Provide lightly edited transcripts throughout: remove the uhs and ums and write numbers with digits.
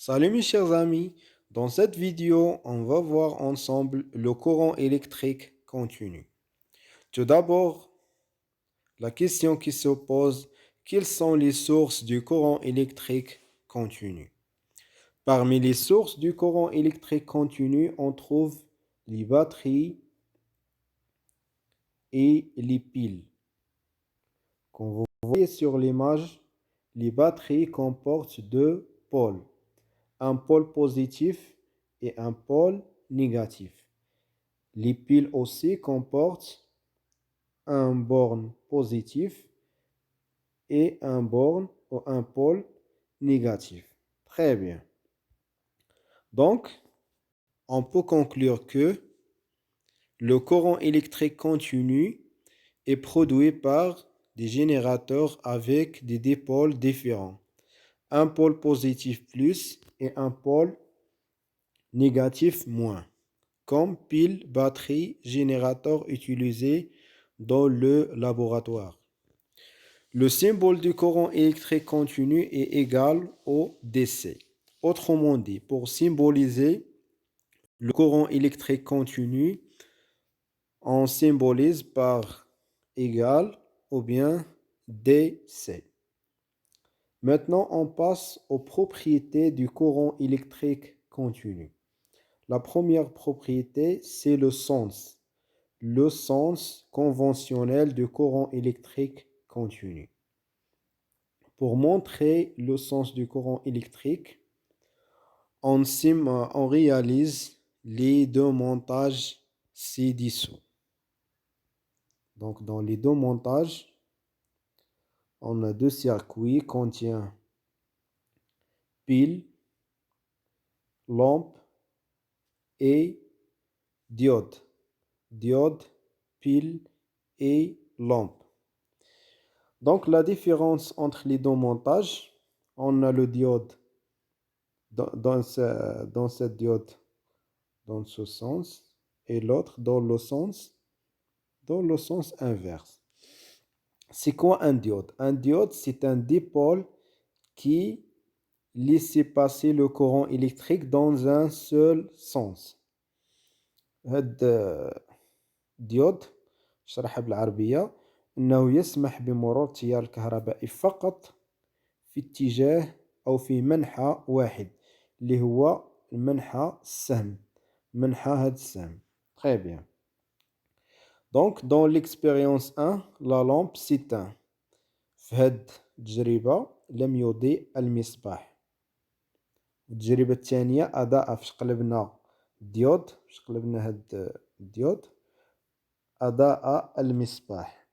Salut mes chers amis, dans cette vidéo, on va voir ensemble le courant électrique continu. Tout d'abord, la question qui se pose, quelles sont les sources du courant électrique continu? Parmi les sources du courant électrique continu, on trouve les batteries et les piles. Comme vous voyez sur l'image, les batteries comportent deux pôles, un pôle positif et un pôle négatif. Les piles aussi comportent un borne positif et un borne ou un pôle négatif. Très bien. Donc, on peut conclure que le courant électrique continu est produit par des générateurs avec des dipôles différents. Un pôle positif plus et un pôle négatif moins, comme pile, batterie, générateur utilisé dans le laboratoire. Le symbole du courant électrique continu est égal au DC. Autrement dit, pour symboliser le courant électrique continu, on symbolise par égal ou bien DC. Maintenant, on passe aux propriétés du courant électrique continu. La première propriété, c'est le sens conventionnel du courant électrique continu. Pour montrer le sens du courant électrique, on réalise les deux montages ci-dessous. Donc, dans les deux montages, on a deux circuits qui contiennent pile, lampe et diode. Diode, pile et lampe. Donc, la différence entre les deux montages, on a le diode dans cette diode dans ce sens et l'autre dans le sens inverse. C'est quoi un diode? Un diode, c'est un dipôle qui laisse passer le courant électrique dans un seul sens. هذا ديود شرحها بالعربية أنه يسمح بمرور التيار الكهربائي فقط في اتجاه أو في منحى واحد اللي هو منحى السهم منحى هذا السهم. Très bien. Donc, dans l'expérience 1, la lampe s'éteint. في هاد التجربة لم يضيء المصباح. التجربة الثانية أضاء فاش قلبنا الديود فاش قلبنا هاد الديود أضاء المصباح.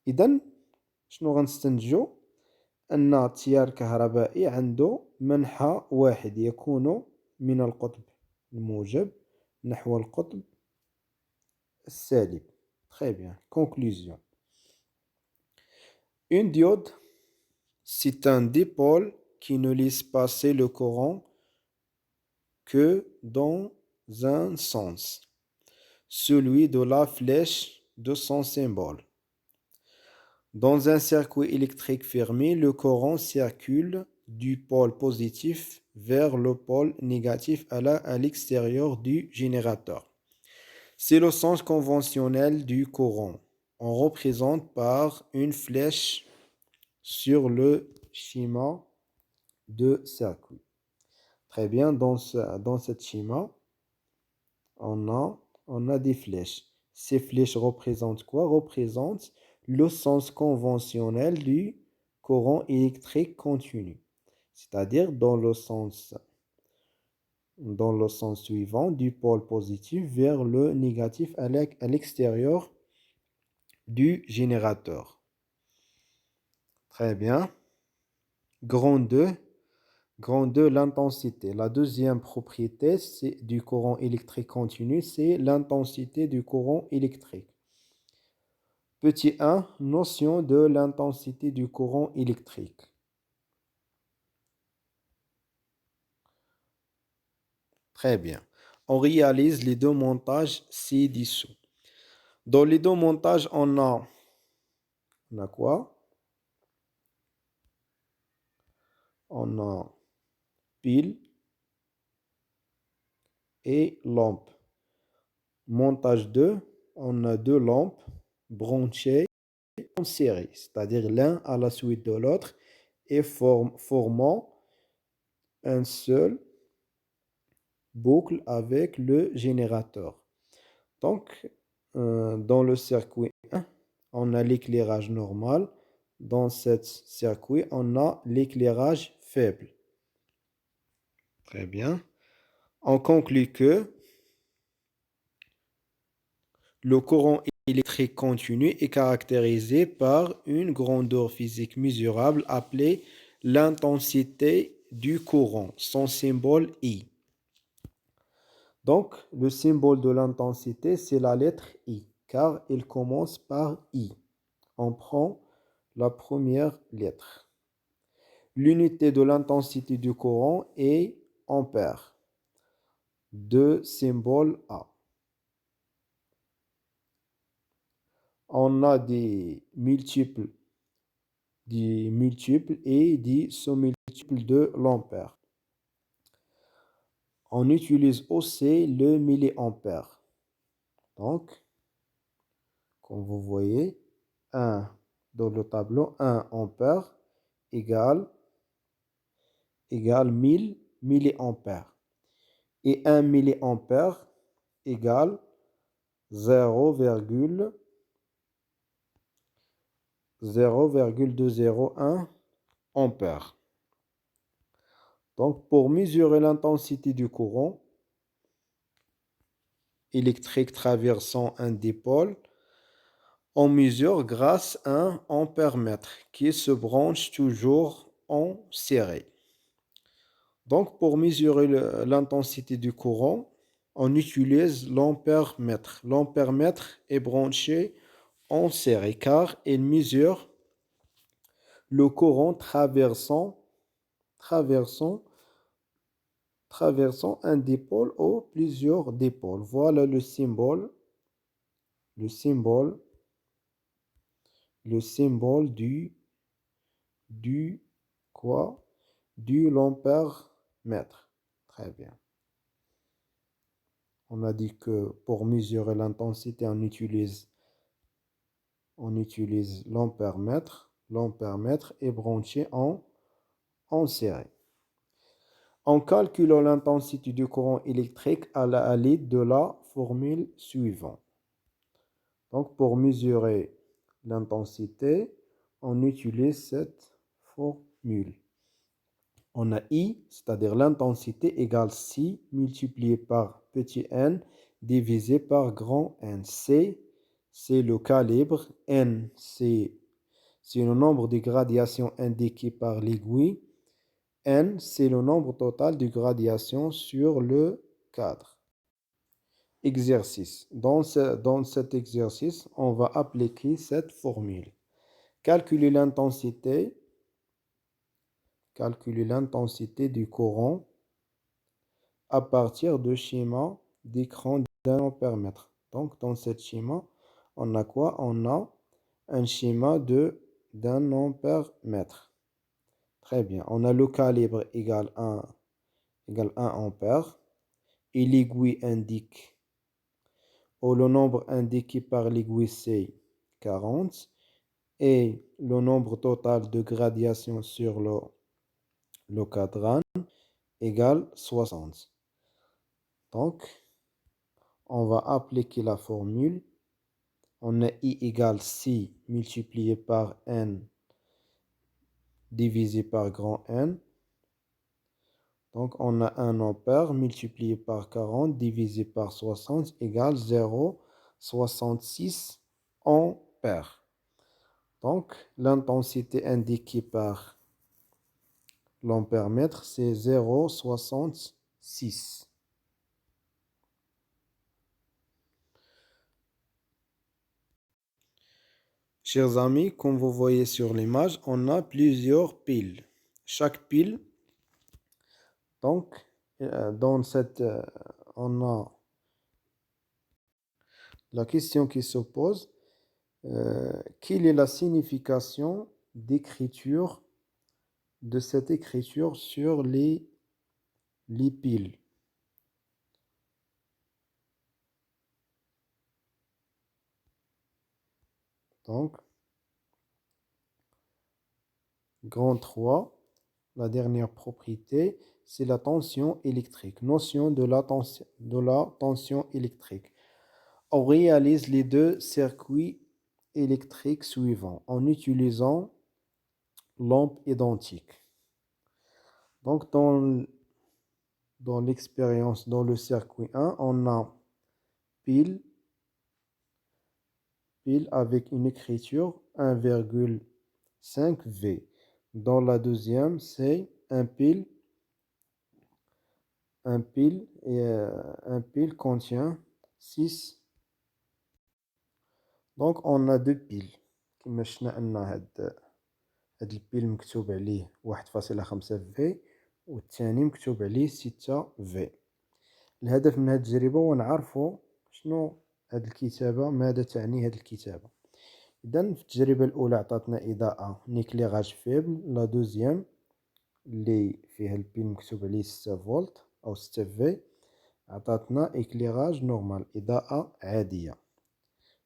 إذا شنو غنستنتجو؟ أن التيار الكهربائي عنده منحى واحد يكون من القطب الموجب نحو القطب السالب. Très bien. Conclusion. Une diode, c'est un dipôle qui ne laisse passer le courant que dans un sens, celui de la flèche de son symbole. Dans un circuit électrique fermé, le courant circule du pôle positif vers le pôle négatif à l'extérieur du générateur. C'est le sens conventionnel du courant. On représente par une flèche sur le schéma de circuit. Très bien, dans cette schéma, on a des flèches. Ces flèches représentent quoi? Représentent le sens conventionnel du courant électrique continu. C'est-à-dire dans le sens suivant du pôle positif vers le négatif à l'extérieur du générateur. Très bien. Grand 2, l'intensité. La deuxième propriété du courant électrique continu, c'est l'intensité du courant électrique. Petit 1, notion de l'intensité du courant électrique. Très bien. On réalise les deux montages ci-dessous. Dans les deux montages, on a quoi? On a pile et lampe. Montage 2, on a deux lampes branchées en série, c'est-à-dire l'un à la suite de l'autre et formant un seul boucle avec le générateur. Donc, dans le circuit 1, on a l'éclairage normal. Dans ce circuit, on a l'éclairage faible. Très bien. On conclut que le courant électrique continu est caractérisé par une grandeur physique mesurable appelée l'intensité du courant, son symbole I. Donc, le symbole de l'intensité, c'est la lettre I, car il commence par I. On prend la première lettre. L'unité de l'intensité du courant est ampère, de symbole A. On a des multiples et des sous-multiples de l'ampère. On utilise aussi le milliampère. Donc, comme vous voyez, 1 dans le tableau, 1 ampère égale 1000 milliampères. Et 1 milliampère égale 0,201 ampères. Donc, pour mesurer l'intensité du courant électrique traversant un dipôle, on mesure grâce à un ampère-mètre qui se branche toujours en série. Donc, pour mesurer l'intensité du courant, on utilise l'ampère-mètre. L'ampère-mètre est branché en série car il mesure le courant traversant un dipôle ou plusieurs dipôles. Voilà le symbole du quoi? Du l'ampère-mètre. Très bien. On a dit que pour mesurer l'intensité, on utilise l'ampère-mètre. L'ampère-mètre est branché en série. En calculant l'intensité du courant électrique à l'aide de la formule suivante. Donc, pour mesurer l'intensité, on utilise cette formule. On a I, c'est-à-dire l'intensité égale C multiplié par petit n divisé par grand N. C, c'est le calibre. N, c'est le nombre de gradations indiquées par l'aiguille. N, c'est le nombre total de gradations sur le cadre. Exercice. Dans cet exercice, on va appliquer cette formule. Calculer l'intensité du courant à partir de schéma d'écran d'un ampère-mètre. Donc, dans ce schéma, on a quoi? On a un schéma d'un ampère-mètre. Très bien. On a le calibre égale 1 ampère. Et l'aiguille indique, ou le nombre indiqué par l'aiguille, c'est 40. Et le nombre total de gradations sur le cadran égale 60. Donc, on va appliquer la formule. On a I égale C multiplié par N divisé par grand N. Donc, on a 1 ampère multiplié par 40 divisé par 60 égale 0,66 ampères. Donc, l'intensité indiquée par l'ampère-mètre, c'est 0,66. Chers amis, comme vous voyez sur l'image, on a plusieurs piles. Chaque pile, donc, on a la question qui se pose, quelle est la signification d'écriture de cette écriture sur les les piles. Donc, grand 3, la dernière propriété, c'est la tension électrique. Notion de la tension électrique. On réalise les deux circuits électriques suivants en utilisant lampes identiques. Donc, dans l'expérience, dans le circuit 1, on a pile avec une écriture 1,5 V. Dans la deuxième, c'est un pile un pile contient 6. Donc on a deux piles كما شفنا ان هاد البيل مكتوب عليه 1.5 في والثاني مكتوب عليه 6 في. الهدف من هاد التجربة هو نعرفو شنو هاد الكتابة، ماذا تعني هاد الكتابة. إذن في التجربة الأولى عطاتنا إضاءة نيكليغاج فيبل. لا دوزيام اللي فيها البيل مكتوب عليه 6 فولت أو 6 في عطاتنا إكليغاج نورمال، إضاءة عادية.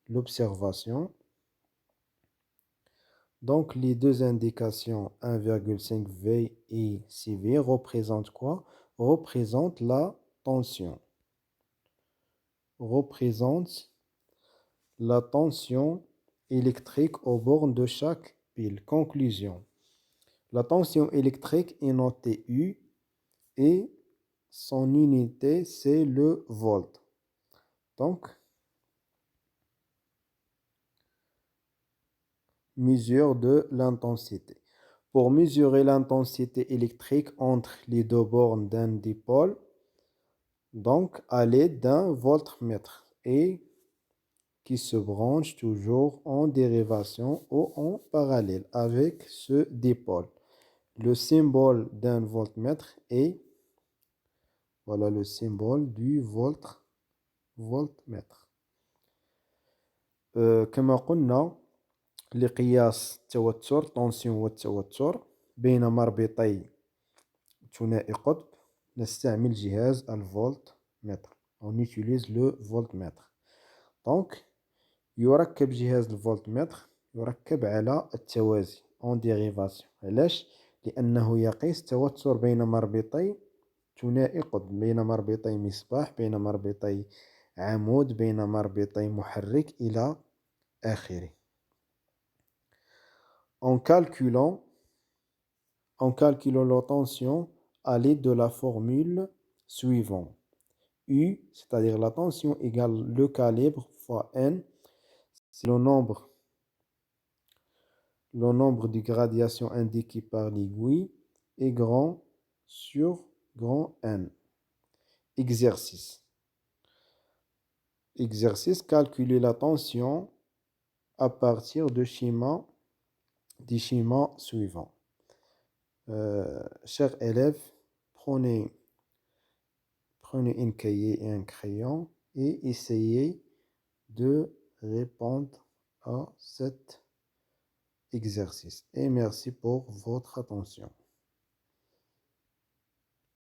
L'observation. Donc les deux indications 1,5 V et 6 V représentent quoi? Représentent la tension. Représentent la tension électrique aux bornes de chaque pile. Conclusion. La tension électrique est notée U et son unité c'est le volt. Donc, mesure de l'intensité. Pour mesurer l'intensité électrique entre les deux bornes d'un dipôle, donc à l'aide d'un voltmètre et qui se branche toujours en dérivation ou en parallèle avec ce dipôle. Le symbole d'un voltmètre est, voilà le symbole du voltmètre. كما قلنا لقياس التوتر طونسيون والتوتر بين مربطي ثنائي قطب نستعمل جهاز الفولتمتر. On utilise le voltmètre. Donc يركب جهاز الفولتمتر يركب على التوازي en dérivation. علاش؟ لأنه يقيس التوتر بين مربطي ثنائي قطب، بين مربطي مصباح، بين مربطي عمود، بين مربطي محرك إلى آخره. En calculant la tension à l'aide de la formule suivante. U, c'est-à-dire la tension égale le calibre fois N, c'est le nombre de gradations indiquées par l'aiguille, est grand sur grand N. Exercice. Exercice, calculer la tension à partir des schémas suivants. Chers élèves, prenez un cahier et un crayon et essayez de répondre à cet exercice. Et merci pour votre attention.